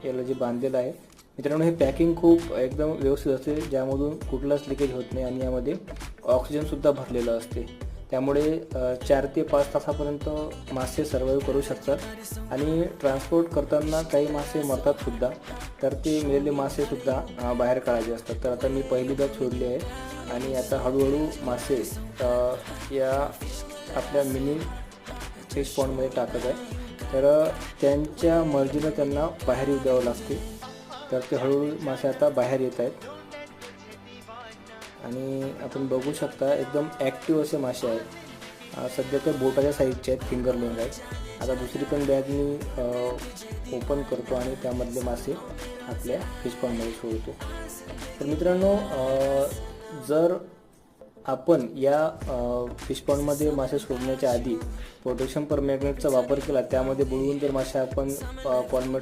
याला जे बांधलेलं आहे मित्रांनो, हे पॅकिंग खूप एकदम व्यवस्थित असते, ज्यामधून कुठलाच लिकेज होत नाही आणि यामध्ये ऑक्सिजनसुद्धा भरलेलं असते. त्यामुळे 4 ते 5 तासापर्यंत मासे सर्वाईव्ह करू शकतात आणि ट्रान्सपोर्ट करताना काही मासे मरतातसुद्धा, तर ते मेलेले मासेसुद्धा बाहेर काढायचे असतात. तर आता मी पहिली बॅच सोडली आहे आणि आता हळूहळू मासे या आपल्या मिनी फिश पॉन्डमध्ये टाकत आहे. तर त्यांच्या मर्जीनं त्यांना बाहेर येऊ द्यावं लागते. तर ते हळूहळू मासे आता बाहेर येत आहेत आणि आपण बघू शकता एकदम ॲक्टिव्ह असे मासे आहेत. सध्या ते बोटाच्या साईजचे आहेत, फिंगरलिंग आहेत. आता दुसरी पण बॅग मी ओपन करतो आणि त्यामधले मासे आपल्या फिश पॉन्डमध्ये सोडतो. तर मित्रांनो, जर आपण या फिश पॉन्डमध्ये मासे सोडण्याच्या आधी पोटॅशियम परमॅंगनेटचा वापर केला, त्यामध्ये बुडवून जर मासे आपण पॉन्डमध्ये